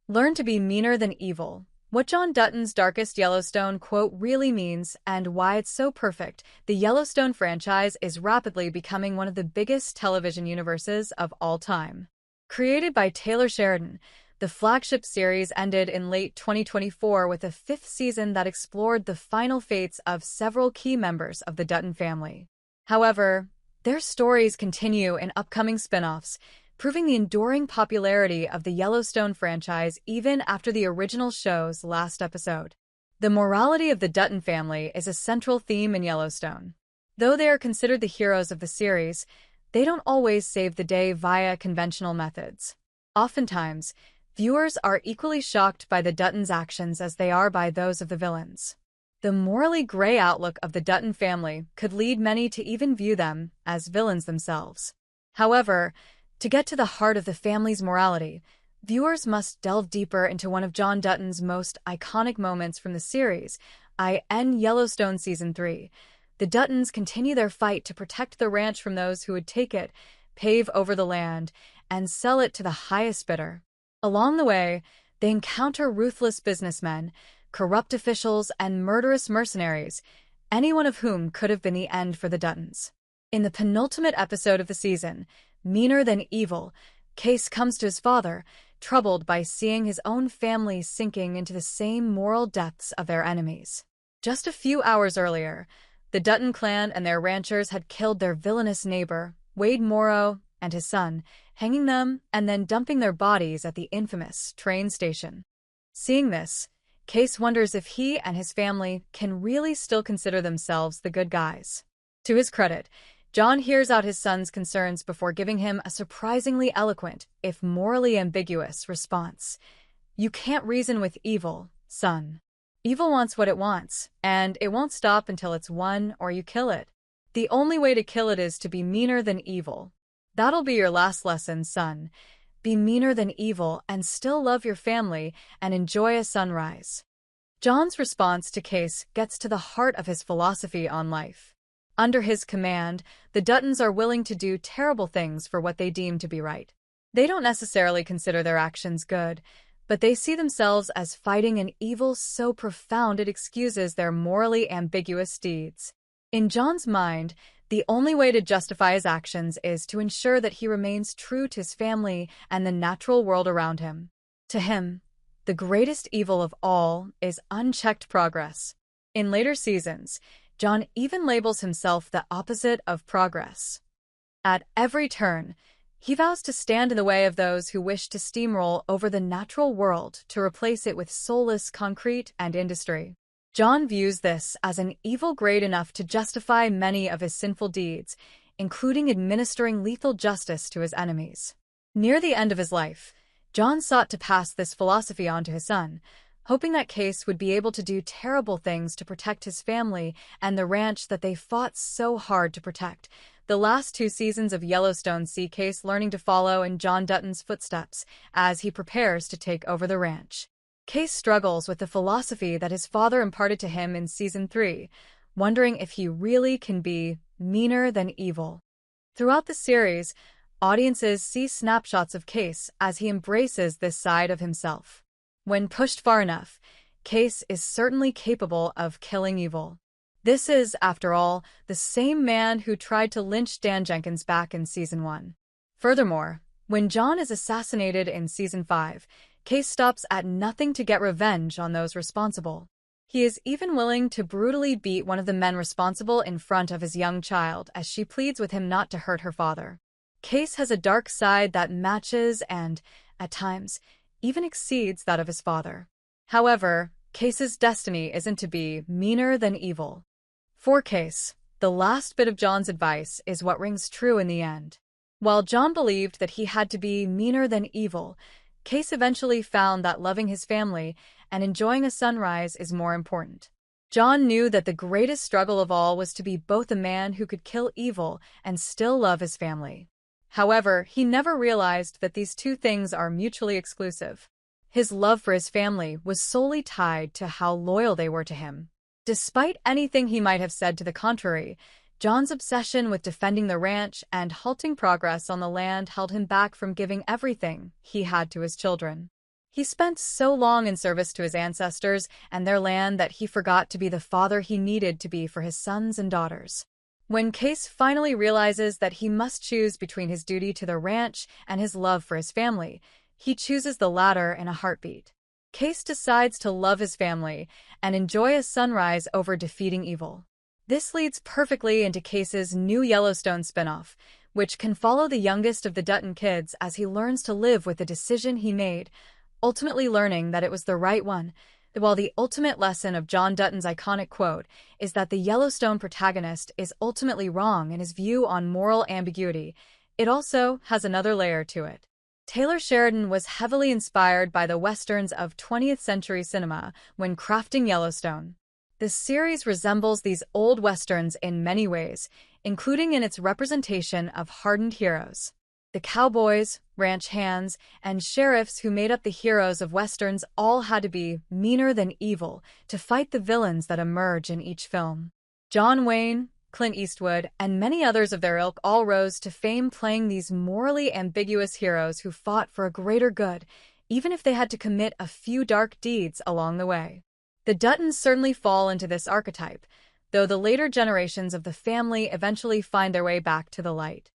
Learn to be meaner than evil. What John Dutton's darkest Yellowstone quote really means and why it's so perfect. The Yellowstone franchise is rapidly becoming one of the biggest television universes of all time. Created by Taylor Sheridan, the flagship series ended in late 2024 with a fifth season that explored the final fates of several key members of the Dutton family. However, their stories continue in upcoming spin-offs, proving the enduring popularity of the Yellowstone franchise even after the original show's last episode. The morality of the Dutton family is a central theme in Yellowstone. Though they are considered the heroes of the series, they don't always save the day via conventional methods. Oftentimes, viewers are equally shocked by the Duttons' actions as they are by those of the villains. The morally gray outlook of the Dutton family could lead many to even view them as villains themselves. However, to get to the heart of the family's morality, viewers must delve deeper into one of John Dutton's most iconic moments from the series, in Yellowstone Season 3. The Duttons continue their fight to protect the ranch from those who would take it, pave over the land, and sell it to the highest bidder. Along the way, they encounter ruthless businessmen, corrupt officials, and murderous mercenaries, any one of whom could have been the end for the Duttons. In the penultimate episode of the season, Meaner Than Evil, Case comes to his father, troubled by seeing his own family sinking into the same moral depths of their enemies. Just a few hours earlier, the Dutton clan and their ranchers had killed their villainous neighbor, Wade Morrow, and his son, hanging them and then dumping their bodies at the infamous train station. Seeing this, Case wonders if he and his family can really still consider themselves the good guys. To his credit, John hears out his son's concerns before giving him a surprisingly eloquent, if morally ambiguous, response. "You can't reason with evil, son. Evil wants what it wants, and it won't stop until it's won or you kill it. The only way to kill it is to be meaner than evil. That'll be your last lesson, son. Be meaner than evil and still love your family and enjoy a sunrise." John's response to Case gets to the heart of his philosophy on life. Under his command, the Duttons are willing to do terrible things for what they deem to be right. They don't necessarily consider their actions good, but they see themselves as fighting an evil so profound it excuses their morally ambiguous deeds. In John's mind, the only way to justify his actions is to ensure that he remains true to his family and the natural world around him. To him, the greatest evil of all is unchecked progress. In later seasons, John even labels himself the opposite of progress. At every turn, he vows to stand in the way of those who wish to steamroll over the natural world to replace it with soulless concrete and industry. John views this as an evil great enough to justify many of his sinful deeds, including administering lethal justice to his enemies. Near the end of his life, John sought to pass this philosophy on to his son, hoping that Case would be able to do terrible things to protect his family and the ranch that they fought so hard to protect. The last 2 seasons of Yellowstone see Case learning to follow in John Dutton's footsteps as he prepares to take over the ranch. Case struggles with the philosophy that his father imparted to him in Season 3, wondering if he really can be meaner than evil. Throughout the series, audiences see snapshots of Case as he embraces this side of himself. When pushed far enough, Case is certainly capable of killing evil. This is, after all, the same man who tried to lynch Dan Jenkins back in Season 1. Furthermore, when John is assassinated in Season 5, Case stops at nothing to get revenge on those responsible. He is even willing to brutally beat one of the men responsible in front of his young child as she pleads with him not to hurt her father. Case has a dark side that matches and, at times, even exceeds that of his father. However, Case's destiny isn't to be meaner than evil. For Case, the last bit of John's advice is what rings true in the end. While John believed that he had to be meaner than evil, Case eventually found that loving his family and enjoying a sunrise is more important. John knew that the greatest struggle of all was to be both a man who could kill evil and still love his family. However, he never realized that these two things are mutually exclusive. His love for his family was solely tied to how loyal they were to him. Despite anything he might have said to the contrary, John's obsession with defending the ranch and halting progress on the land held him back from giving everything he had to his children. He spent so long in service to his ancestors and their land that he forgot to be the father he needed to be for his sons and daughters. When Case finally realizes that he must choose between his duty to the ranch and his love for his family, he chooses the latter in a heartbeat. Case decides to love his family and enjoy a sunrise over defeating evil. This leads perfectly into Case's new Yellowstone spinoff, which can follow the youngest of the Dutton kids as he learns to live with the decision he made, ultimately learning that it was the right one. While the ultimate lesson of John Dutton's iconic quote is that the Yellowstone protagonist is ultimately wrong in his view on moral ambiguity, it also has another layer to it. Taylor Sheridan was heavily inspired by the westerns of 20th century cinema when crafting Yellowstone. The series resembles these old westerns in many ways, including in its representation of hardened heroes. The cowboys, ranch hands, and sheriffs who made up the heroes of westerns all had to be meaner than evil to fight the villains that emerge in each film. John Wayne, Clint Eastwood, and many others of their ilk all rose to fame playing these morally ambiguous heroes who fought for a greater good, even if they had to commit a few dark deeds along the way. The Duttons certainly fall into this archetype, though the later generations of the family eventually find their way back to the light.